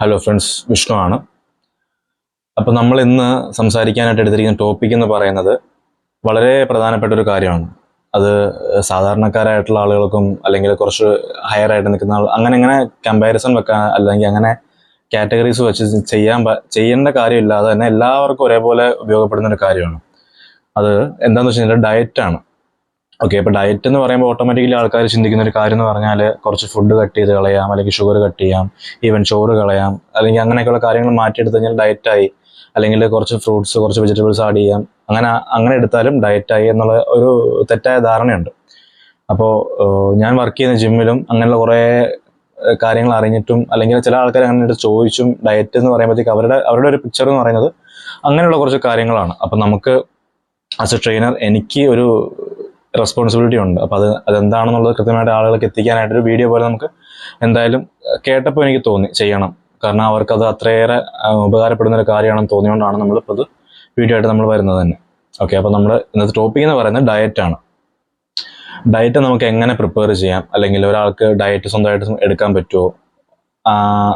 Hello friends, Vishnu ആണ്. അപ്പോൾ നമ്മൾ ഇന്ന് സംസാരിക്കാനായിട്ട് എടുത്തിരിക്കുന്ന ടോപ്പിക് എന്ന് പറയുന്നത് വളരെ പ്രധാനപ്പെട്ട ഒരു കാര്യമാണ്. അത് സാധാരണക്കാരായിട്ടുള്ള ആളുകൾക്കും അല്ലെങ്കിൽ കുറച്ച് ഹയർ ആയിട്ട് നിൽക്കുന്ന അങ്ങനെ അങ്ങനെ കമ്പാരിസൺ വെക്കാൻ അല്ലെങ്കിൽ അങ്ങനെ കാറ്റഗറീസ് വെച്ച് ചെയ്യേണ്ട കാര്യമില്ലാതെ തന്നെ എല്ലാവർക്കും ഒരേപോലെ ഉപയോഗപ്പെടുന്ന ഒരു കാര്യമാണ്. അത് എന്താണെന്ന് വെച്ച് കഴിഞ്ഞാൽ ഡയറ്റാണ്. ഓക്കെ, അപ്പോൾ ഡയറ്റ് എന്ന് പറയുമ്പോൾ ഓട്ടോമാറ്റിക്കലി ആൾക്കാർ ചിന്തിക്കുന്ന ഒരു കാര്യം എന്ന് പറഞ്ഞാൽ കുറച്ച് ഫുഡ് കട്ട് ചെയ്ത് കളയാം, അല്ലെങ്കിൽ ഷുഗർ കട്ട് ചെയ്യാം, ഈവൻ ചോറ് കളയാം, അല്ലെങ്കിൽ അങ്ങനെയൊക്കെയുള്ള കാര്യങ്ങൾ മാറ്റിയെടുത്ത് കഴിഞ്ഞാൽ ഡയറ്റായി, അല്ലെങ്കിൽ കുറച്ച് ഫ്രൂട്ട്സ് കുറച്ച് വെജിറ്റബിൾസ് ആഡ് ചെയ്യാം, അങ്ങനെ എടുത്താലും ഡയറ്റായി എന്നുള്ള ഒരു തെറ്റായ ധാരണയുണ്ട്. അപ്പോൾ ഞാൻ വർക്ക് ചെയ്യുന്ന ജിമ്മിലും അങ്ങനെയുള്ള കുറേ കാര്യങ്ങൾ അറിഞ്ഞിട്ടും അല്ലെങ്കിൽ ചില ആൾക്കാർ അങ്ങനെ ചോദിച്ചും ഡയറ്റ് എന്ന് പറയുമ്പോഴത്തേക്ക് അവരുടെ ഒരു പിക്ചർ എന്ന് പറയുന്നത് അങ്ങനെയുള്ള കുറച്ച് കാര്യങ്ങളാണ്. അപ്പം നമുക്ക് ആസ് എ ട്രെയിനർ എനിക്ക് ഒരു റെസ്പോൺസിബിലിറ്റി ഉണ്ട്. അപ്പോൾ അതെന്താണെന്നുള്ളത് കൃത്യമായിട്ട് ആളുകൾക്ക് എത്തിക്കാനായിട്ടൊരു വീഡിയോ പോലെ നമുക്ക് എന്തായാലും കേട്ടപ്പോൾ എനിക്ക് തോന്നി ചെയ്യണം. കാരണം അവർക്കത് അത്രയേറെ ഉപകാരപ്പെടുന്ന ഒരു കാര്യമാണെന്ന് തോന്നിയോണ്ടാണ് നമ്മളിപ്പോൾ ഇത് വീഡിയോ ആയിട്ട് നമ്മൾ വരുന്നത് തന്നെ. ഓക്കെ, അപ്പോൾ നമ്മൾ ഇന്നത്തെ ടോപ്പിക് എന്ന് പറയുന്നത് ഡയറ്റാണ്. ഡയറ്റ് നമുക്ക് എങ്ങനെ പ്രിപ്പയർ ചെയ്യാം, അല്ലെങ്കിൽ ഒരാൾക്ക് ഡയറ്റ് സ്വന്തമായിട്ട് എടുക്കാൻ പറ്റുമോ,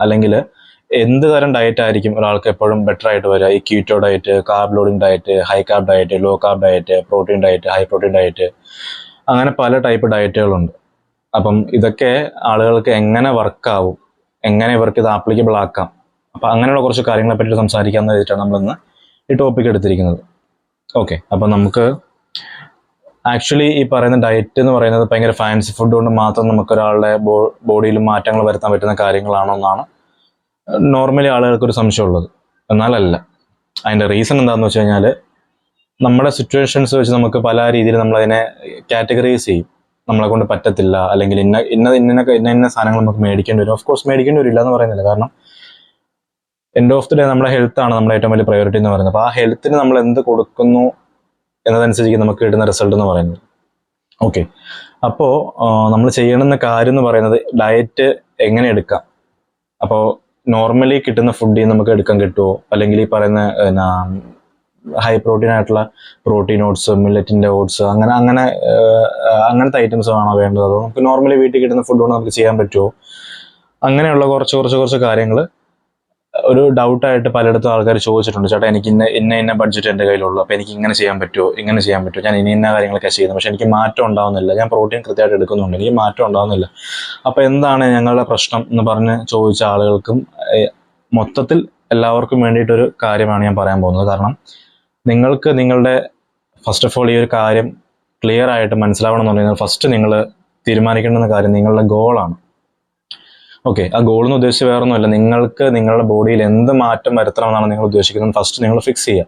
അല്ലെങ്കിൽ എന്ത് തരം ഡയറ്റ് ആയിരിക്കും ഒരാൾക്ക് എപ്പോഴും ബെറ്റർ ആയിട്ട് വരിക. ഈ keto diet, carb loading diet, high carb diet, low carb diet, protein diet, high protein diet, അങ്ങനെ പല ടൈപ്പ് ഡയറ്റുകളുണ്ട്. അപ്പം ഇതൊക്കെ ആളുകൾക്ക് എങ്ങനെ വർക്കാവും, എങ്ങനെ ഇവർക്ക് ഇത് ആപ്ലിക്കബിൾ ആക്കാം, അപ്പം അങ്ങനെയുള്ള കുറച്ച് കാര്യങ്ങളെ പറ്റി സംസാരിക്കാമെന്ന് വെച്ചിട്ടാണ് നമ്മളിന്ന് ഈ ടോപ്പിക് എടുത്തിരിക്കുന്നത്. ഓക്കെ, അപ്പം നമുക്ക് ആക്ച്വലി ഈ പറയുന്ന ഡയറ്റ് എന്ന് പറയുന്നത് ഭയങ്കര ഫാൻസി ഫുഡ് കൊണ്ട് മാത്രം നമുക്ക് ഒരാളുടെ ബോഡിയിൽ മാറ്റങ്ങൾ വരുത്താൻ പറ്റുന്ന കാര്യങ്ങളാണോ എന്നാണ് നോർമലി ആളുകൾക്കൊരു സംശയമുള്ളത്. എന്നാലല്ല. അതിൻ്റെ റീസൺ എന്താണെന്ന് വെച്ച് കഴിഞ്ഞാൽ നമ്മുടെ സിറ്റുവേഷൻസ് വെച്ച് നമുക്ക് പല രീതിയിൽ നമ്മളതിനെ കാറ്റഗറൈസ് ചെയ്യും. നമ്മളെ കൊണ്ട് പറ്റത്തില്ല, അല്ലെങ്കിൽ ഇന്ന സാധനങ്ങൾ നമുക്ക് മേടിക്കേണ്ടി വരും. ഓഫ് കോഴ്സ് മേടിക്കേണ്ടി വരില്ല എന്ന് പറയുന്നില്ല. കാരണം എൻഡ് ഓഫ് ദി ഡേ നമ്മുടെ ഹെൽത്താണ് നമ്മുടെ ഏറ്റവും വലിയ പ്രയോറിറ്റി എന്ന് പറയുന്നത്. അപ്പോൾ ആ ഹെൽത്തിന് നമ്മൾ എന്ത് കൊടുക്കുന്നു എന്നതനുസരിച്ച് നമുക്ക് കിട്ടുന്ന റിസൾട്ട് എന്ന് പറയുന്നത്. ഓക്കെ, അപ്പോൾ നമ്മൾ ചെയ്യണമെന്ന കാര്യം എന്ന് പറയുന്നത് ഡയറ്റ് എങ്ങനെ എടുക്കാം. അപ്പോൾ നോർമലി കിട്ടുന്ന ഫുഡിൽ നമുക്ക് എടുക്കാൻ കിട്ടുമോ, അല്ലെങ്കിൽ ഈ പറയുന്ന ഹൈ പ്രോട്ടീൻ ആയിട്ടുള്ള പ്രോട്ടീൻ ഓട്സ്, മില്ലറ്റിൻ്റെ ഓട്സ്, അങ്ങനത്തെ ഐറ്റംസ് ആണോ വേണ്ടത്, അതോ നമുക്ക് നോർമലി വീട്ടിൽ കിട്ടുന്ന ഫുഡ് കൊണ്ട് നമുക്ക് ചെയ്യാൻ പറ്റുമോ, അങ്ങനെയുള്ള കുറച്ച് കാര്യങ്ങൾ ഒരു ഡൗട്ടായിട്ട് പലയിടത്തും ആൾക്കാർ ചോദിച്ചിട്ടുണ്ട്. ചേട്ടാ, എനിക്ക് ഇന്ന ബഡ്ജറ്റ് എൻ്റെ കയ്യിലുള്ളൂ, അപ്പോൾ എനിക്ക് ഇങ്ങനെ ചെയ്യാൻ പറ്റുമോ, ഞാൻ ഇന്ന കാര്യങ്ങളൊക്കെ ചെയ്യുന്നത്, പക്ഷേ എനിക്ക് മാറ്റം ഉണ്ടാവുന്നില്ല. ഞാൻ പ്രോട്ടീൻ കൃത്യമായിട്ട് എടുക്കുന്നുണ്ട്, എനിക്ക് മാറ്റം ഉണ്ടാവുന്നില്ല. അപ്പോൾ എന്താണ് ഞങ്ങളുടെ പ്രശ്നം എന്ന് പറഞ്ഞ് ചോദിച്ച ആളുകൾക്കും മൊത്തത്തിൽ എല്ലാവർക്കും വേണ്ടിയിട്ടൊരു കാര്യമാണ് ഞാൻ പറയാൻ പോകുന്നത്. കാരണം നിങ്ങൾക്ക് നിങ്ങളുടെ ഫസ്റ്റ് ഓഫ് ഓൾ ഈ ഒരു കാര്യം ക്ലിയർ ആയിട്ട് മനസ്സിലാവണം എന്നുണ്ടെങ്കിൽ ഫസ്റ്റ് നിങ്ങൾ തീരുമാനിക്കേണ്ടുന്ന കാര്യം നിങ്ങളുടെ ഗോളാണ്. ഓക്കെ, ആ ഗോൾ എന്ന് ഉദ്ദേശിച്ച് വേറൊന്നുമല്ല, നിങ്ങൾക്ക് നിങ്ങളുടെ ബോഡിയിൽ എന്ത് മാറ്റം വരുത്തണമെന്നാണ് നിങ്ങൾ ഉദ്ദേശിക്കുന്നത് ഫസ്റ്റ് നിങ്ങൾ ഫിക്സ് ചെയ്യുക.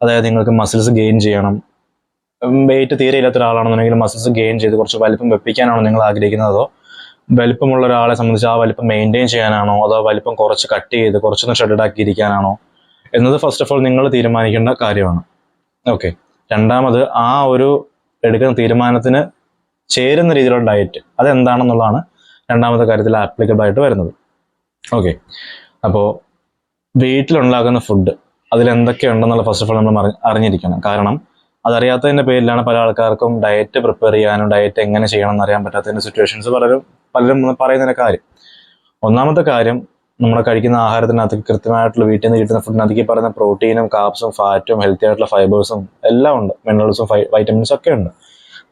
അതായത് നിങ്ങൾക്ക് മസിൽസ് ഗെയിൻ ചെയ്യണം. വെയിറ്റ് തീരെ ഇല്ലാത്ത ഒരാളാണെന്നുണ്ടെങ്കിൽ മസിൽസ് ഗെയിൻ ചെയ്ത് കുറച്ച് വലിപ്പം വെപ്പിക്കാനാണോ നിങ്ങൾ ആഗ്രഹിക്കുന്നത്, അതോ വലിപ്പമുള്ള ഒരാളെ സംബന്ധിച്ച് ആ വലിപ്പം മെയിൻറ്റെയിൻ ചെയ്യാനാണോ, അതോ വലിപ്പം കുറച്ച് കട്ട് ചെയ്ത് കുറച്ചൊന്ന് ഷെഡഡ് ആക്കിയിരിക്കാനാണോ എന്നത് ഫസ്റ്റ് ഓഫ് ഓൾ നിങ്ങൾ തീരുമാനിക്കേണ്ട കാര്യമാണ്. ഓക്കെ, രണ്ടാമത് ആ ഒരു എടുക്കുന്ന തീരുമാനത്തിന് ചേരുന്ന രീതിയിലുള്ള ഡയറ്റ് അതെന്താണെന്നുള്ളതാണ് രണ്ടാമത്തെ കാര്യത്തിൽ ആപ്ലിക്കബിൾ ആയിട്ട് വരുന്നത്. ഓക്കെ, അപ്പോൾ വീട്ടിലുണ്ടാക്കുന്ന ഫുഡ് അതിലെന്തൊക്കെയുണ്ടെന്നുള്ള ഫസ്റ്റ് ഓഫ് ഓൾ നമ്മൾ അറിഞ്ഞിരിക്കണം. കാരണം അതറിയാത്തതിൻ്റെ പേരിലാണ് പല ആൾക്കാർക്കും ഡയറ്റ് പ്രിപ്പയർ ചെയ്യാനും ഡയറ്റ് എങ്ങനെ ചെയ്യണം എന്നറിയാൻ പറ്റാത്തതിൻ്റെ സിറ്റുവേഷൻസ് പലരും പറയുന്നതിൻ്റെ കാര്യം. ഒന്നാമത്തെ കാര്യം, നമ്മൾ കഴിക്കുന്ന ആഹാരത്തിനകത്ത് കൃത്യമായിട്ടുള്ള വീട്ടിൽ നിന്ന് കിട്ടുന്ന ഫുഡിനകത്ത് പറയുന്ന പ്രോട്ടീനും കാർബ്സും ഫാറ്റും ഹെൽത്തി ആയിട്ടുള്ള ഫൈബേഴ്സും എല്ലാം ഉണ്ട്, മിനറൽസും വൈറ്റമിൻസും ഒക്കെ ഉണ്ട്.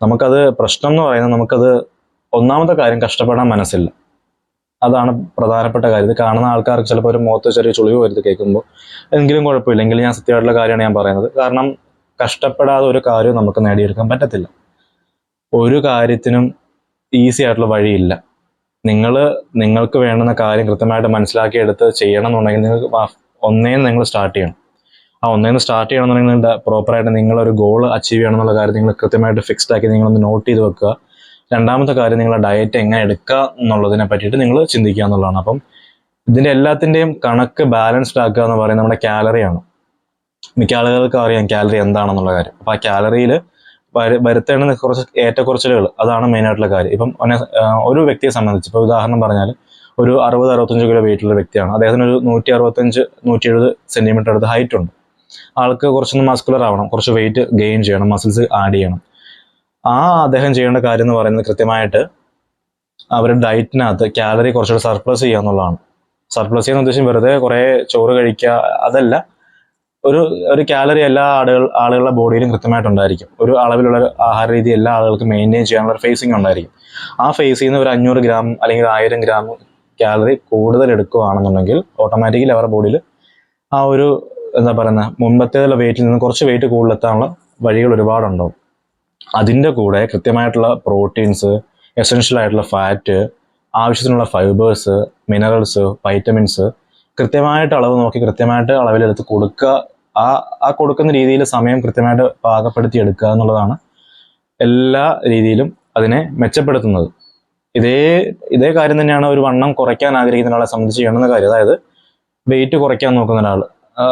നമുക്കത് പ്രശ്നം എന്ന് പറയുന്നത് നമുക്കത് ഒന്നാമത്തെ കാര്യം കഷ്ടപ്പെടാൻ മനസ്സില്ല. അതാണ് പ്രധാനപ്പെട്ട കാര്യം. ഇത് കാണുന്ന ആൾക്കാർക്ക് ചിലപ്പോൾ ഒരു മുഖത്ത് ചെറിയ ചുളിവ് വരുന്നത് കേൾക്കുമ്പോൾ എങ്കിലും കുഴപ്പമില്ല, എങ്കിലും ഞാൻ സത്യമായിട്ടുള്ള കാര്യമാണ് ഞാൻ പറയുന്നത്. കാരണം കഷ്ടപ്പെടാതെ ഒരു കാര്യവും നമുക്ക് നേടിയെടുക്കാൻ പറ്റത്തില്ല. ഒരു കാര്യത്തിനും ഈസി ആയിട്ടുള്ള വഴിയില്ല. നിങ്ങൾക്ക് വേണ്ടുന്ന കാര്യം കൃത്യമായിട്ട് മനസ്സിലാക്കിയെടുത്ത് ചെയ്യണം എന്നുണ്ടെങ്കിൽ നിങ്ങൾ സ്റ്റാർട്ട് ചെയ്യണം. സ്റ്റാർട്ട് ചെയ്യണമെന്നുണ്ടെങ്കിൽ പ്രോപ്പറായിട്ട് നിങ്ങളൊരു ഗോൾ അച്ചീവ് ചെയ്യണം എന്നുള്ള കാര്യം നിങ്ങൾ കൃത്യമായിട്ട് ഫിക്സ്ഡ് ആക്കി നിങ്ങളൊന്ന് നോട്ട് ചെയ്ത് വെക്കുക. രണ്ടാമത്തെ കാര്യം, നിങ്ങളുടെ ഡയറ്റ് എങ്ങനെ എടുക്കുക എന്നുള്ളതിനെ പറ്റിയിട്ട് നിങ്ങൾ ചിന്തിക്കുക എന്നുള്ളതാണ്. അപ്പം ഇതിൻ്റെ എല്ലാത്തിൻ്റെയും കണക്ക് ബാലൻസ്ഡ് ആക്കുക എന്ന് പറയുന്നത് നമ്മുടെ കാലറിയാണ്. മിക്ക ആളുകൾക്ക് അറിയാം കാലറി എന്താണെന്നുള്ള കാര്യം. അപ്പോൾ ആ കാലറിയിൽ വരുത്തേണ്ടുന്ന കുറച്ച് ഏറ്റക്കുറച്ചിലുകൾ, അതാണ് മെയിനായിട്ടുള്ള കാര്യം. ഇപ്പം ഒരു വ്യക്തിയെ സംബന്ധിച്ച് ഇപ്പോൾ ഉദാഹരണം പറഞ്ഞാൽ ഒരു 60-65 കിലോ വെയിറ്റുള്ള വ്യക്തിയാണ്. അദ്ദേഹത്തിന് ഒരു 165-170 സെൻറ്റിമീറ്റർ അടുത്ത് ഹൈറ്റ് ഉണ്ട്. ആൾക്ക് കുറച്ചൊന്ന് മസ്കുലർ ആവണം, കുറച്ച് വെയിറ്റ് ഗെയിൻ ചെയ്യണം, മസിൽസ് ആഡ് ചെയ്യണം. അദ്ദേഹം ചെയ്യേണ്ട കാര്യം എന്ന് പറയുന്നത് കൃത്യമായിട്ട് അവരുടെ ഡയറ്റിനകത്ത് കാലറി കുറച്ചുകൂടെ സർപ്ലസ് ചെയ്യുക എന്നുള്ളതാണ്. സർപ്ലസ് ചെയ്യുന്ന ഉദ്ദേശം വെറുതെ കുറേ ചോറ് കഴിക്കുക അതല്ല. ഒരു ഒരു കാലറി എല്ലാ ആളുകളുടെ ബോഡിയിലും കൃത്യമായിട്ടുണ്ടായിരിക്കും. ഒരു അളവിലുള്ള ഒരു ആഹാര രീതി എല്ലാ ആളുകൾക്കും മെയിൻറ്റെയിൻ ചെയ്യാനുള്ള ഒരു ഫേസിങ് ഉണ്ടായിരിക്കും. ആ ഫേസിൽ നിന്ന് ഒരു 500 ഗ്രാം അല്ലെങ്കിൽ 1000 ഗ്രാം കാലറി കൂടുതൽ എടുക്കുകയാണെന്നുണ്ടെങ്കിൽ ഓട്ടോമാറ്റിക്കലി അവരുടെ ബോഡിയിൽ ആ ഒരു എന്താ പറയുന്നത് മുമ്പത്തേതുള്ള വെയിറ്റിൽ നിന്ന് കുറച്ച് വെയിറ്റ് കൂടുതലെത്താനുള്ള വഴികൾ ഒരുപാടുണ്ടാവും. അതിൻ്റെ കൂടെ കൃത്യമായിട്ടുള്ള പ്രോട്ടീൻസ്, എസെൻഷ്യൽ ആയിട്ടുള്ള ഫാറ്റ്, ആവശ്യത്തിനുള്ള ഫൈബേഴ്സ്, മിനറൽസ്, വൈറ്റമിൻസ് കൃത്യമായിട്ട് അളവ് നോക്കി കൃത്യമായിട്ട് അളവിലെടുത്ത് കൊടുക്കുക. ആ കൊടുക്കുന്ന രീതിയിൽ സമയം കൃത്യമായിട്ട് പാകപ്പെടുത്തി എടുക്കുക എന്നുള്ളതാണ് എല്ലാ രീതിയിലും അതിനെ മെച്ചപ്പെടുത്തുന്നത്. ഇതേ കാര്യം തന്നെയാണ് ഒരു വണ്ണം കുറയ്ക്കാൻ ആഗ്രഹിക്കുന്ന ഒരാളെ സംബന്ധിച്ച് ചെയ്യണമെന്ന കാര്യം. അതായത് വെയിറ്റ് കുറയ്ക്കാൻ നോക്കുന്ന ഒരാൾ,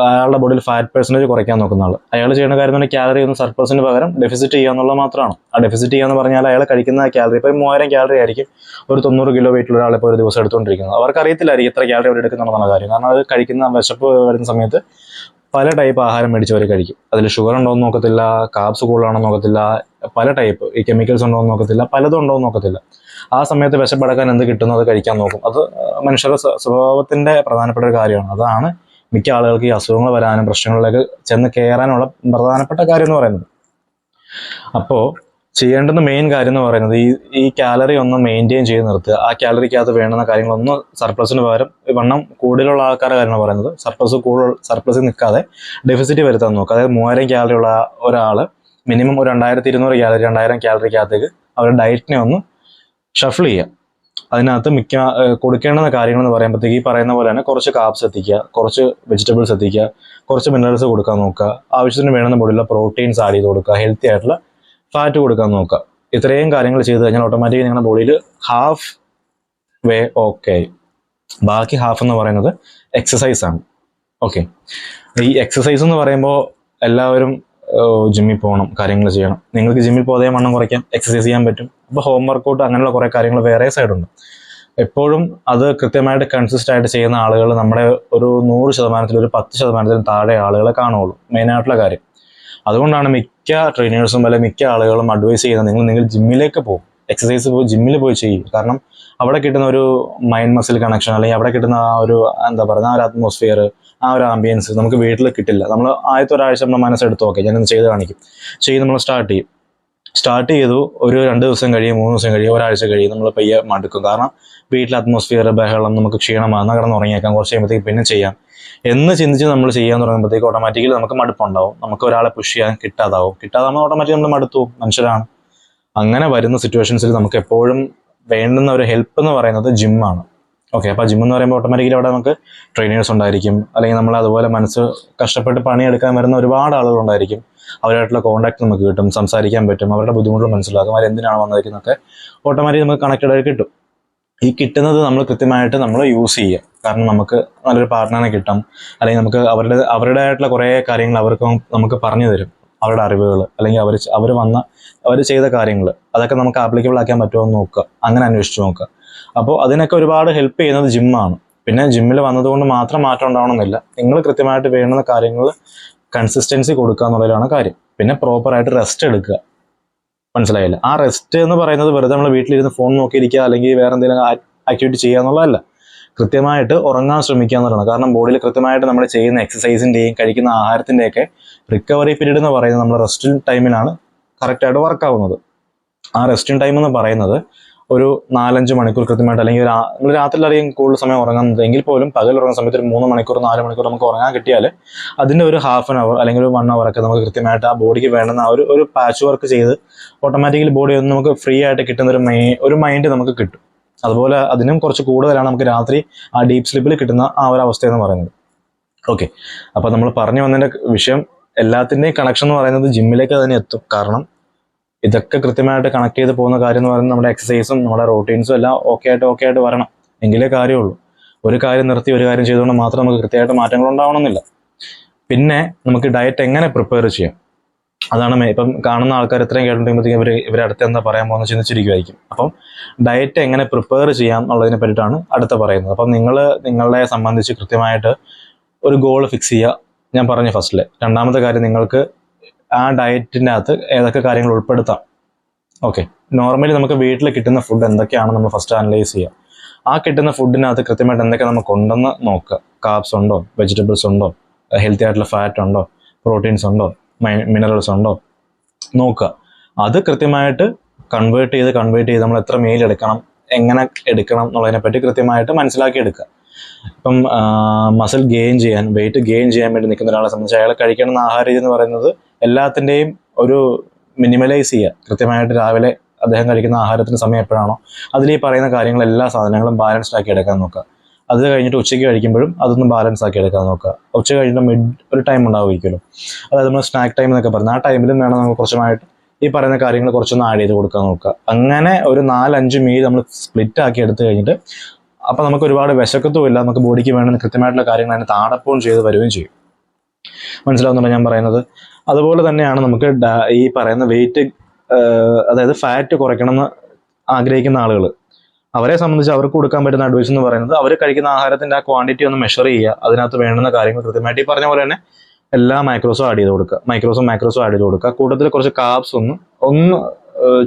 അയാളുടെ ബോഡിയിൽ ഫാറ്റ് പെർസെൻറ്റേജ് കുറയ്ക്കാൻ നോക്കുന്ന ആൾ, അയാൾ ചെയ്യുന്ന കാര്യം തന്നെ കാലറി ഒന്നും സർപ്ലസിന് പകരം ഡെഫിസിറ്റ് ചെയ്യുക എന്നുള്ളത് മാത്രമാണ്. ആ ഡെഫിസിറ്റ് ചെയ്യാന്ന് പറഞ്ഞാൽ അയാൾ കഴിക്കുന്ന കാലറി ഇപ്പോൾ 3000 കാലറി ആയിരിക്കും ഒരു 90 കിലോ വെയിറ്റുള്ള ഒരാളിപ്പോൾ ഒരു ദിവസം എടുത്തുകൊണ്ടിരിക്കുന്നത്. അവർക്ക് അറിയത്തില്ലായിരിക്കും എത്ര കാലറി അവർ എടുക്കുന്നുണ്ടെന്നുള്ള കാര്യം. കാരണം അത് കഴിക്കുന്ന വിശപ്പ് വരുന്ന സമയത്ത് പല ടൈപ്പ് ആഹാരം മേടിച്ച് അവർ കഴിക്കും. അതിൽ ഷുഗർ ഉണ്ടോ എന്ന് നോക്കത്തില്ല, കാർബ്സ് കൂടുതലാണോ നോക്കത്തില്ല, പല ടൈപ്പ് ഈ കെമിക്കൽസ് ഉണ്ടോ എന്ന് നോക്കത്തില്ല, പലതും ഉണ്ടോ എന്ന് നോക്കത്തില്ല. ആ സമയത്ത് വിശപ്പടക്കാൻ എന്ത് കിട്ടുന്നു അത് കഴിക്കാൻ നോക്കും. അത് മനുഷ്യരുടെ സ്വഭാവത്തിന്റെ പ്രധാനപ്പെട്ട ഒരു കാര്യമാണ്. അതാണ് മിക്ക ആളുകൾക്ക് ഈ അസുഖങ്ങൾ വരാനും പ്രശ്നങ്ങളിലേക്ക് ചെന്ന് കയറാനുള്ള പ്രധാനപ്പെട്ട കാര്യം എന്ന് പറയുന്നത്. അപ്പോൾ ചെയ്യേണ്ടുന്ന മെയിൻ കാര്യം എന്ന് പറയുന്നത് ഈ കാലറി ഒന്ന് മെയിൻറ്റെയിൻ ചെയ്ത് നിർത്തുക. ആ കാലറിക്കകത്ത് വേണ്ടുന്ന കാര്യങ്ങളൊന്നും സർപ്ലസിന് പകരം വണ്ണം കൂടുതലുള്ള ആൾക്കാരുടെ കാര്യമാണ് പറയുന്നത്. സർപ്ലസിൽ നിൽക്കാതെ ഡെഫിസിറ്റ് വരുത്താൻ നോക്കുക. അതായത് 3000 കാലറി ഉള്ള ഒരാൾ മിനിമം ഒരു 2200 കാലറി 2000 കാലറിക്കകത്തേക്ക് അവരുടെ ഡയറ്റിനെ ഒന്ന് ഷഫിൾ ചെയ്യുക. അതിനകത്ത് കൊടുക്കേണ്ടുന്ന കാര്യങ്ങൾ എന്ന് പറയുമ്പോഴത്തേക്ക് ഈ പറയുന്ന പോലെ തന്നെ കുറച്ച് കാർബ്സ് എത്തിക്കുക, കുറച്ച് വെജിറ്റബിൾസ് എത്തിക്കുക, കുറച്ച് മിനറൽസ് കൊടുക്കാൻ നോക്കുക, ആവശ്യത്തിന് വേണ്ടുന്ന ബോഡിയിലുള്ള പ്രോട്ടീൻസ് ആഡ് ചെയ്ത് കൊടുക്കുക, ഹെൽത്തി ആയിട്ടുള്ള ഫാറ്റ് കൊടുക്കാൻ നോക്കുക. ഇത്രയും കാര്യങ്ങൾ ചെയ്ത് കഴിഞ്ഞാൽ ഓട്ടോമാറ്റിക്കലി നിങ്ങളുടെ ബോഡിയിൽ ഹാഫ് വേ ഓക്കെ ആയി. ബാക്കി ഹാഫ് എന്ന് പറയുന്നത് എക്സസൈസ് ആണ്. ഓക്കെ, ഈ എക്സസൈസ് എന്ന് പറയുമ്പോൾ എല്ലാവരും ജിമ്മിൽ പോകണം, കാര്യങ്ങൾ ചെയ്യണം. നിങ്ങൾക്ക് ജിമ്മിൽ പോകാതെ വണ്ണം കുറയ്ക്കാം, എക്സസൈസ് ചെയ്യാൻ പറ്റും. അപ്പോൾ ഹോം വർക്കൗട്ട് അങ്ങനെയുള്ള കുറേ കാര്യങ്ങൾ വേറെ സൈഡുണ്ട്. എപ്പോഴും അത് കൃത്യമായിട്ട് കൺസിസ്റ്റ് ആയിട്ട് ചെയ്യുന്ന ആളുകൾ നമ്മുടെ ഒരു 100% ഒരു 10% താഴെ ആളുകളെ കാണുള്ളൂ. മെയിനായിട്ടുള്ള കാര്യം അതുകൊണ്ടാണ് മിക്ക ട്രെയിനേഴ്സും അല്ലെങ്കിൽ മിക്ക ആളുകളും അഡ്വൈസ് ചെയ്യുന്നത് നിങ്ങൾ ജിമ്മിലേക്ക് പോകും, എക്സസൈസ് പോയി ജിമ്മിൽ പോയി ചെയ്യും. കാരണം അവിടെ കിട്ടുന്ന ഒരു മൈൻഡ് മസിൽ കണക്ഷൻ അല്ലെങ്കിൽ അവിടെ കിട്ടുന്ന ആ ഒരു എന്താ പറയുക ആ ഒരു അറ്റ്മോസ്ഫിയർ, ആ ഒരു ആംബിയൻസ് നമുക്ക് വീട്ടിൽ കിട്ടില്ല. നമ്മൾ ആദ്യത്തെ ഒരാഴ്ച നമ്മൾ മനസ്സെടുത്ത് നോക്കാം, ഞാനിന്ന് ചെയ്ത് കാണിക്കും, നമ്മൾ സ്റ്റാർട്ട് ചെയ്തു. ഒരു 2 ദിവസം കഴിയും, 3 ദിവസം കഴിയും, ഒരാഴ്ച കഴിയും, നമ്മൾ പയ്യെ മടുക്കും. കാരണം വീട്ടിലെ അറ്റ്മോസ്ഫിയർ, ബഹളം, നമുക്ക് ക്ഷീണമാകുന്ന കിടന്ന് ഉറങ്ങിയേക്കാം, കുറച്ച് കഴിയുമ്പോഴത്തേക്ക് പിന്നെ ചെയ്യാം എന്ന് ചിന്തിച്ച് നമ്മൾ ചെയ്യാൻ തുടങ്ങുമ്പോഴത്തേക്ക് ഓട്ടോമാറ്റിക്കലി നമുക്ക് മടുപ്പുണ്ടാവും. നമുക്ക് ഒരാളെ പുഷ് ചെയ്യാൻ കിട്ടാതാകുമ്പോൾ ഓട്ടോമാറ്റിക്കലി നമ്മൾ മടുത്തു, മനുഷ്യരാണ്. അങ്ങനെ വരുന്ന സിറ്റുവേഷൻസിൽ നമുക്ക് എപ്പോഴും വേണ്ടുന്ന ഒരു ഹെൽപ്പ് എന്ന് പറയുന്നത് ജിമ്മാണ്. ഓക്കെ, അപ്പോൾ ജിം എന്ന് പറയുമ്പോൾ ഓട്ടോമാറ്റിക്കലി അവിടെ നമുക്ക് ട്രെയിനേഴ്സ് ഉണ്ടായിരിക്കും, അല്ലെങ്കിൽ നമ്മൾ അതുപോലെ മനസ്സ് കഷ്ടപ്പെട്ട് പണിയെടുക്കാൻ വരുന്ന ഒരുപാട് ആളുകളുണ്ടായിരിക്കും. അവരായിട്ടുള്ള കോൺടാക്ട് നമുക്ക് കിട്ടും, സംസാരിക്കാൻ പറ്റും, അവരുടെ ബുദ്ധിമുട്ടുകൾ മനസ്സിലാക്കും, അവരെന്തിനാണ് വന്നിരിക്കുന്നതൊക്കെ ഓട്ടോമാറ്റിക്കലി നമുക്ക് കണക്റ്റഡ് ആയി കിട്ടും. ഈ കിട്ടുന്നത് നമ്മൾ കൃത്യമായിട്ട് നമ്മൾ യൂസ് ചെയ്യുക. കാരണം നമുക്ക് നല്ലൊരു പാർട്ട്ണറിനെ കിട്ടും, അല്ലെങ്കിൽ നമുക്ക് അവരുടേതായിട്ടുള്ള കുറേ കാര്യങ്ങൾ നമുക്ക് പറഞ്ഞു തരും, അവരുടെ അറിവുകൾ, അല്ലെങ്കിൽ അവർ ചെയ്ത കാര്യങ്ങൾ അതൊക്കെ നമുക്ക് ആപ്ലിക്കബിൾ ആക്കാൻ പറ്റുമോ എന്ന് നോക്കുക, അങ്ങനെ അന്വേഷിച്ച് നോക്കുക. അപ്പോൾ അതിനൊക്കെ ഒരുപാട് ഹെൽപ്പ് ചെയ്യുന്നത് ജിമ്മാണ്. പിന്നെ ജിമ്മിൽ വന്നതുകൊണ്ട് മാത്രം മാറ്റം ഉണ്ടാവണമെന്നില്ല. നിങ്ങൾ കൃത്യമായിട്ട് വേണ്ടുന്ന കാര്യങ്ങൾ കൺസിസ്റ്റൻസി കൊടുക്കുക എന്നുള്ളതാണ് കാര്യം. പിന്നെ പ്രോപ്പറായിട്ട് റെസ്റ്റ് എടുക്കുക. മനസ്സിലായില്ല? ആ റെസ്റ്റ് എന്ന് പറയുന്നത് വെറുതെ നമ്മൾ വീട്ടിലിരുന്ന് ഫോൺ നോക്കിയിരിക്കുക അല്ലെങ്കിൽ വേറെ എന്തെങ്കിലും ആക്ടിവിറ്റി ചെയ്യുക എന്നുള്ളതല്ല. കൃത്യമായിട്ട് ഉറങ്ങാൻ ശ്രമിക്കുക എന്നുള്ളതാണ്. കാരണം ബോഡിയിൽ കൃത്യമായിട്ട് നമ്മൾ ചെയ്യുന്ന എക്സസൈസിൻ്റെയും കഴിക്കുന്ന ആഹാരത്തിൻ്റെയൊക്കെ റിക്കവറി പീരീഡ് എന്ന് പറയുന്നത് നമ്മൾ റെസ്റ്റിംഗ് ടൈമിലാണ് കറക്റ്റായിട്ട് വർക്കാവുന്നത്. ആ റെസ്റ്റിംഗ് ടൈം എന്ന് പറയുന്നത് ഒരു 4-5 മണിക്കൂർ കൃത്യമായിട്ട്, അല്ലെങ്കിൽ നമ്മൾ രാത്രിയിലധികം കൂടുതൽ സമയം ഉറങ്ങുന്നത് എങ്കിൽ പോലും പകൽ ഉറങ്ങുന്ന സമയത്ത് ഒരു 3 മണിക്കൂർ 4 മണിക്കൂർ നമുക്ക് ഉറങ്ങാൻ കിട്ടിയാൽ അതിൻ്റെ ഒരു ഹാഫ് ആൻ അവർ അല്ലെങ്കിൽ ഒരു 1 അവർ ഒക്കെ നമുക്ക് കൃത്യമായിട്ട് ആ ബോഡിക്ക് വേണ്ടുന്ന ഒരു പാച്ച് വർക്ക് ചെയ്ത് ഓട്ടോമാറ്റിക്കലി ബോഡി ഒന്ന് നമുക്ക് ഫ്രീ ആയിട്ട് കിട്ടുന്ന ഒരു മൈൻഡ് നമുക്ക് കിട്ടും. അതുപോലെ അതിനും കുറച്ച് കൂടുതലാണ് നമുക്ക് രാത്രി ആ ഡീപ്പ് സ്ലീപ്പിൽ കിട്ടുന്ന ആ ഒരു അവസ്ഥ എന്ന് പറയുന്നത്. ഓക്കെ, അപ്പോൾ നമ്മൾ പറഞ്ഞു വന്നതിൻ്റെ വിഷയം എല്ലാത്തിൻ്റെയും കണക്ഷൻ എന്ന് പറയുന്നത് ജിമ്മിലേക്ക് തന്നെ എത്തും. കാരണം ഇതൊക്കെ കൃത്യമായിട്ട് കണക്ട് ചെയ്ത് പോകുന്ന കാര്യം എന്ന് പറയുന്നത് നമ്മുടെ എക്സസൈസും നമ്മുടെ റൂട്ടീൻസും എല്ലാം ഓക്കെ ആയിട്ട് വരണം, എങ്കിലേ കാര്യമുള്ളൂ. ഒരു കാര്യം നിർത്തി ഒരു കാര്യം ചെയ്തുകൊണ്ട് മാത്രം നമുക്ക് കൃത്യമായിട്ട് മാറ്റങ്ങൾ ഉണ്ടാവണമെന്നില്ല. പിന്നെ നമുക്ക് ഡയറ്റ് എങ്ങനെ പ്രിപ്പയർ ചെയ്യാം, അതാണ് ഇപ്പം കാണുന്ന ആൾക്കാർ ഇത്രയും കേട്ടിട്ടുണ്ടെങ്കിൽ ഇവർ അടുത്ത് എന്താ പറയാൻ പോകുന്നത് ചിന്തിച്ചിരിക്കുമായിരിക്കും. അപ്പം ഡയറ്റ് എങ്ങനെ പ്രിപ്പയർ ചെയ്യാം എന്നുള്ളതിനെ പറ്റിയിട്ടാണ് അടുത്ത പറയുന്നത്. അപ്പം നിങ്ങളെ സംബന്ധിച്ച് കൃത്യമായിട്ട് ഒരു ഗോൾ ഫിക്സ് ചെയ്യുക. ഞാൻ പറഞ്ഞു ഫസ്റ്റിൽ. രണ്ടാമത്തെ കാര്യം, നിങ്ങൾക്ക് ആ ഡയറ്റിൻ്റെ അകത്ത് ഏതൊക്കെ കാര്യങ്ങൾ ഉൾപ്പെടുത്താം. ഓക്കെ, നോർമലി നമുക്ക് വീട്ടിൽ കിട്ടുന്ന ഫുഡ് എന്തൊക്കെയാണ് നമ്മൾ ഫസ്റ്റ് അനലൈസ് ചെയ്യുക. ആ കിട്ടുന്ന ഫുഡിനകത്ത് കൃത്യമായിട്ട് എന്തൊക്കെ നമുക്ക് ഉണ്ടെന്ന് നോക്കുക. കാർബ്സ് ഉണ്ടോ, വെജിറ്റബിൾസ് ഉണ്ടോ, ഹെൽത്തി ആയിട്ടുള്ള ഫാറ്റ് ഉണ്ടോ, പ്രോട്ടീൻസ് ഉണ്ടോ, മിനറൽസ് ഉണ്ടോ നോക്കുക. അത് കൃത്യമായിട്ട് കൺവേർട്ട് ചെയ്ത് നമ്മൾ എത്ര മീൽ എടുക്കണം, എങ്ങനെ എടുക്കണം എന്നുള്ളതിനെപ്പറ്റി കൃത്യമായിട്ട് മനസ്സിലാക്കി എടുക്കുക. ഇപ്പം മസിൽ ഗെയിൻ ചെയ്യാൻ, വെയിറ്റ് ഗെയിൻ ചെയ്യാൻ വേണ്ടി നിൽക്കുന്ന ഒരാളെ സംബന്ധിച്ച് അയാൾ കഴിക്കണമെന്ന ആഹാര രീതി എന്ന് പറയുന്നത് എല്ലാത്തിൻ്റെയും ഒരു മിനിമലൈസ് ചെയ്യുക. കൃത്യമായിട്ട് രാവിലെ അദ്ദേഹം കഴിക്കുന്ന ആഹാരത്തിന് സമയം എപ്പോഴാണോ അതിൽ ഈ പറയുന്ന കാര്യങ്ങൾ എല്ലാ സാധനങ്ങളും ബാലൻസ്ഡ് ആക്കി എടുക്കാൻ നോക്കുക. അത് കഴിഞ്ഞിട്ട് ഉച്ചയ്ക്ക് കഴിക്കുമ്പോഴും അതൊന്ന് ബാലൻസ് ആക്കി എടുക്കാൻ നോക്കുക. ഉച്ച കഴിഞ്ഞിട്ട് മിഡ് ഒരു ടൈം ഉണ്ടാവുമായിരിക്കുമല്ലോ, അതായത് നമ്മൾ സ്നാക്ക് ടൈം എന്നൊക്കെ പറയുന്നത്, ആ ടൈമിലും വേണം നമുക്ക് കുറച്ചുമായിട്ട് ഈ പറയുന്ന കാര്യങ്ങൾ കുറച്ചൊന്ന് ആഡ് ചെയ്ത് കൊടുക്കാൻ നോക്കുക. അങ്ങനെ ഒരു 4-5 മീൽ നമ്മൾ സ്പ്ലിറ്റ് ആക്കി എടുത്തു കഴിഞ്ഞിട്ട് അപ്പം നമുക്ക് ഒരുപാട് വിശക്കത്തുമില്ല, നമുക്ക് ബോഡിക്ക് വേണ്ടുന്ന കൃത്യമായിട്ടുള്ള കാര്യങ്ങൾ അതിന് താടപ്പവും ചെയ്ത് വരികയും ചെയ്യും. മനസ്സിലാവുന്നുണ്ടോ ഞാൻ പറയുന്നത്? അതുപോലെ തന്നെയാണ് നമുക്ക് ഈ പറയുന്ന വെയിറ്റ്, അതായത് ഫാറ്റ് കുറയ്ക്കണം എന്ന് ആഗ്രഹിക്കുന്ന ആളുകൾ, അവരെ സംബന്ധിച്ച് അവർക്ക് കൊടുക്കാൻ പറ്റുന്ന അഡ്വൈസ് എന്ന് പറയുന്നത് അവർ കഴിക്കുന്ന ആഹാരത്തിന്റെ ആ ക്വാണ്ടിറ്റി ഒന്ന് മെഷർ ചെയ്യുക. അതിനകത്ത് വേണ്ടുന്ന കാര്യങ്ങൾ കൃത്യമായിട്ട് ഈ പറഞ്ഞ പോലെ തന്നെ എല്ലാ മൈക്രോസും ആഡ് ചെയ്ത് കൊടുക്കുക. മൈക്രോസും ആഡ് ചെയ്ത് കൊടുക്കുക. കൂട്ടത്തിൽ കുറച്ച് കാർബ്സ് ഒന്ന്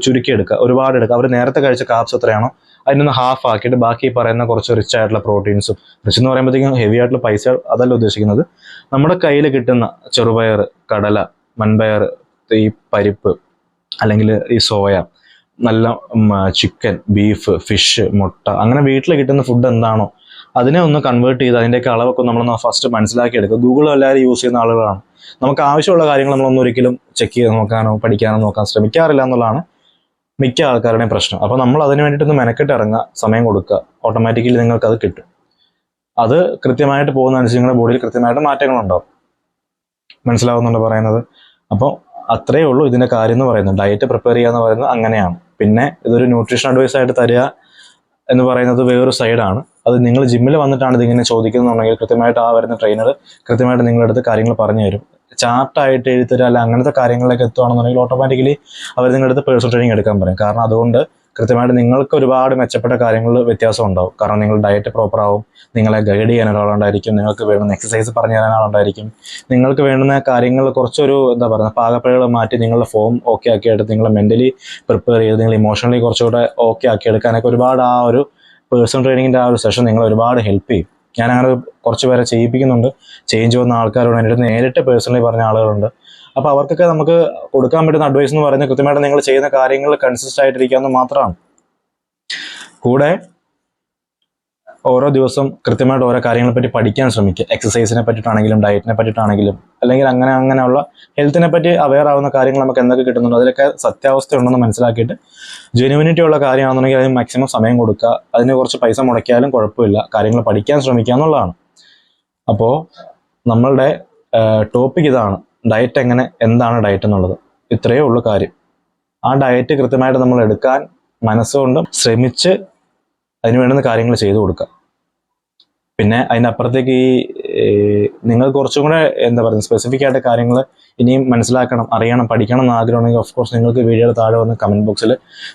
ചുരുക്കിയെടുക്കുക, ഒരുപാട് എടുക്കുക. അവർ നേരത്തെ കഴിച്ച കാർബ്സ് എത്രയാണോ അതിനൊന്ന് ഹാഫ് ആക്കിയിട്ട് ബാക്കി പറയുന്ന കുറച്ച് റിച്ച് ആയിട്ടുള്ള പ്രോട്ടീൻസും, റിച്ച് എന്ന് പറയുമ്പോഴത്തേക്കും ഹെവി ആയിട്ടുള്ള പൈസ അതല്ല ഉദ്ദേശിക്കുന്നത്, നമ്മുടെ കയ്യിൽ കിട്ടുന്ന ചെറുപയർ, കടല, മൺപയർ, ഈ പരിപ്പ് അല്ലെങ്കിൽ ഈ സോയ, നല്ല ചിക്കൻ, ബീഫ്, ഫിഷ്, മുട്ട, അങ്ങനെ വീട്ടിൽ കിട്ടുന്ന ഫുഡ് എന്താണോ അതിനെ ഒന്ന് കൺവേർട്ട് ചെയ്ത് അതിൻ്റെയൊക്കെ അളവൊക്കെ നമ്മളൊന്ന് ഫസ്റ്റ് മനസ്സിലാക്കി എടുക്കുക. ഗൂഗിൾ എല്ലാവരും യൂസ് ചെയ്യുന്ന ആളുകളാണ്. നമുക്ക് ആവശ്യമുള്ള കാര്യങ്ങൾ നമ്മളൊന്നും ഒരിക്കലും ചെക്ക് ചെയ്ത് നോക്കാനോ പഠിക്കാനോ നോക്കാൻ ശ്രമിക്കാറില്ല എന്നുള്ളതാണ് മിക്ക ആൾക്കാരുടെയും പ്രശ്നം. അപ്പോൾ നമ്മൾ അതിന് വേണ്ടിയിട്ടൊന്ന് മെനക്കെട്ട് ഇറങ്ങുക, സമയം കൊടുക്കുക, ഓട്ടോമാറ്റിക്കലി നിങ്ങൾക്ക് അത് കിട്ടും. അത് കൃത്യമായിട്ട് പോകുന്നതനുസരിച്ച് നിങ്ങളുടെ ബോഡിയിൽ കൃത്യമായിട്ട് മാറ്റങ്ങളുണ്ടാവും. മനസ്സിലാവുന്നുണ്ടോ പറയുന്നത്? അപ്പോൾ അത്രയേ ഉള്ളൂ ഇതിൻ്റെ കാര്യം എന്ന് പറയുന്നത്. ഡയറ്റ് പ്രിപ്പയർ ചെയ്യുക എന്ന് പറയുന്നത് അങ്ങനെയാണ്. പിന്നെ ഇതൊരു ന്യൂട്രീഷൻ അഡ്വൈസ് ആയിട്ട് തരിക എന്ന് പറയുന്നത് വേറൊരു സൈഡാണ്. അത് നിങ്ങൾ ജിമ്മിൽ വന്നിട്ടാണ് ഇതിങ്ങനെ ചോദിക്കുന്നുണ്ടെങ്കിൽ കൃത്യമായിട്ട് ആ വരുന്ന ട്രെയിനർ കൃത്യമായിട്ട് നിങ്ങളുടെ അടുത്ത് കാര്യങ്ങൾ പറഞ്ഞു തരും. ചാർട്ടായിട്ട് എഴുതരുക അല്ല അങ്ങനത്തെ കാര്യങ്ങളിലേക്ക് എത്തുകയാണെന്നുണ്ടെങ്കിൽ ഓട്ടോമാറ്റിക്കലി അവർ നിങ്ങളുടെ അടുത്ത് പേഴ്സണൽ ട്രെയിനിങ് എടുക്കാൻ പറയും. കാരണം അതുകൊണ്ട് കൃത്യമായിട്ട് നിങ്ങൾക്ക് ഒരുപാട് മെച്ചപ്പെട്ട കാര്യങ്ങളിൽ വ്യത്യാസം ഉണ്ടാവും. കാരണം നിങ്ങൾ ഡയറ്റ് പ്രോപ്പർ ആവും, നിങ്ങളെ ഗൈഡ് ചെയ്യാൻ ഒരാളുണ്ടായിരിക്കും, നിങ്ങൾക്ക് വേണ്ടുന്ന എക്സസൈസ് പറഞ്ഞു തരാൻ ആളുണ്ടായിരിക്കും, നിങ്ങൾക്ക് വേണ്ടുന്ന കാര്യങ്ങൾ കുറച്ചൊരു എന്താ പറയുക പാകപ്പിഴകൾ മാറ്റി നിങ്ങളുടെ ഫോം ഓക്കെ ആക്കിയെടുത്ത് നിങ്ങൾ മെൻ്റലി പ്രിപ്പയർ ചെയ്ത് നിങ്ങൾ ഇമോഷണലി കുറച്ചുകൂടെ ഓക്കെ ആക്കി എടുക്കാനൊക്കെ ഒരുപാട് ആ ഒരു പേഴ്സണൽ ട്രെയിനിങ്ങിൻ്റെ ആ ഒരു സെഷൻ നിങ്ങൾ ഒരുപാട് ഹെൽപ്പ് ചെയ്യും. ഞാൻ അങ്ങനെ കുറച്ച് പേരെ ചെയ്യിപ്പിക്കുന്നുണ്ട്. ചേഞ്ച് വന്ന ആൾക്കാരോട് എൻ്റെ അടുത്ത് നേരിട്ട് പേഴ്സണലി പറഞ്ഞ ആളുകളുണ്ട്. അപ്പോൾ അവർക്കൊക്കെ നമുക്ക് കൊടുക്കാൻ പറ്റുന്ന അഡ്വൈസ് എന്ന് പറയുന്നത് കൃത്യമായിട്ട് നിങ്ങൾ ചെയ്യുന്ന കാര്യങ്ങൾ കൺസിസ്റ്റ് ആയിട്ടിരിക്കാമെന്ന് മാത്രമാണ്. കൂടെ ഓരോ ദിവസം കൃത്യമായിട്ട് ഓരോ കാര്യങ്ങളെ പറ്റി പഠിക്കാൻ ശ്രമിക്കുക. എക്സസൈസിനെ പറ്റിയിട്ടാണെങ്കിലും ഡയറ്റിനെ പറ്റിയിട്ടാണെങ്കിലും അല്ലെങ്കിൽ അങ്ങനെയുള്ള ഹെൽത്തിനെ പറ്റി അവെയർ ആവുന്ന കാര്യങ്ങൾ നമുക്ക് എന്തൊക്കെ കിട്ടുന്നുണ്ടോ അതിലൊക്കെ സത്യാവസ്ഥ ഉണ്ടെന്ന് മനസ്സിലാക്കിയിട്ട് ജെനുവിനിറ്റി ഉള്ള കാര്യമാണെന്നുണ്ടെങ്കിൽ അതിന് മാക്സിമം സമയം കൊടുക്കുക. അതിന് കുറച്ച് പൈസ മുടക്കിയാലും കുഴപ്പമില്ല, കാര്യങ്ങൾ പഠിക്കാൻ ശ്രമിക്കുക എന്നുള്ളതാണ്. അപ്പോൾ നമ്മളുടെ ടോപ്പിക് ഇതാണ്, ഡയറ്റ് എന്താണ് ഡയറ്റ് എന്നുള്ളത്. ഇത്രയേ ഉള്ളൂ കാര്യം. ആ ഡയറ്റ് കൃത്യമായിട്ട് നമ്മൾ എടുക്കാൻ മനസ്സുകൊണ്ടും ശ്രമിച്ച് അതിന് വേണ്ടുന്ന കാര്യങ്ങൾ ചെയ്തു കൊടുക്കുക. പിന്നെ അതിനപ്പുറത്തേക്ക് നിങ്ങൾ കുറച്ചും കൂടെ എന്താ പറയുക സ്പെസിഫിക് ആയിട്ട് കാര്യങ്ങൾ ഇനിയും മനസ്സിലാക്കണം, അറിയണം, പഠിക്കണം എന്ന് ആഗ്രഹമുണ്ടെങ്കിൽ ഓഫ് കോഴ്സ് നിങ്ങൾക്ക് വീഡിയോയുടെ താഴെ വന്ന് കമൻറ്റ് ബോക്സിൽ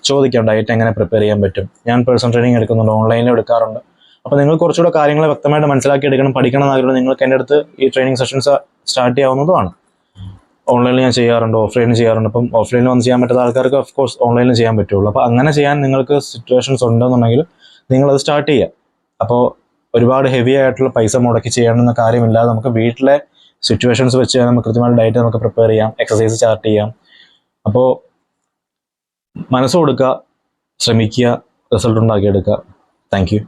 ചോദിക്കാം ഡയറ്റ് എങ്ങനെ പ്രിപ്പയർ ചെയ്യാൻ പറ്റും. ഞാൻ പേഴ്സണൽ ട്രെയിനിങ് എടുക്കുന്നുണ്ട്, ഓൺലൈനിൽ എടുക്കാറുണ്ട്. അപ്പോൾ നിങ്ങൾ കുറച്ചുകൂടെ കാര്യങ്ങൾ വ്യക്തമായിട്ട് മനസ്സിലാക്കി എടുക്കണം, പഠിക്കണം എന്നാഗ്രഹം നിങ്ങൾക്ക് എൻ്റെ അടുത്ത് ഈ ട്രെയിനിങ് സെഷൻസ് സ്റ്റാർട്ട് ചെയ്യാവുന്നതുമാണ്. ഓൺലൈനിൽ ഞാൻ ചെയ്യാറുണ്ട്, ഓഫ്ലൈനിൽ ചെയ്യാറുണ്ട്. അപ്പം ഓഫ്ലൈനിൽ വന്ന് ചെയ്യാൻ പറ്റുന്ന ആൾക്കാർക്ക് ഓഫ് കോഴ്സ് ഓൺലൈനിൽ ചെയ്യാൻ പറ്റുള്ളൂ. അപ്പോൾ അങ്ങനെ ചെയ്യാൻ നിങ്ങൾക്ക് സിറ്റുവേഷൻസ് ഉണ്ടെന്നുണ്ടെങ്കിൽ നിങ്ങളത് സ്റ്റാർട്ട് ചെയ്യുക. അപ്പോൾ ഒരുപാട് ഹെവി ആയിട്ടുള്ള പൈസ മുടക്കി ചെയ്യണമെന്ന കാര്യമില്ലാതെ നമുക്ക് വീട്ടിലെ സിറ്റുവേഷൻസ് വെച്ച് നമുക്ക് കൃത്യമായിട്ട് ഡയറ്റ് നമുക്ക് പ്രിപ്പയർ ചെയ്യാം, എക്സസൈസ് ചാർട്ട് ചെയ്യാം. അപ്പോൾ മനസ്സ് കൊടുക്കുക, ശ്രമിക്കുക, റിസൾട്ട് ഉണ്ടാക്കിയെടുക്കുക. Thank you.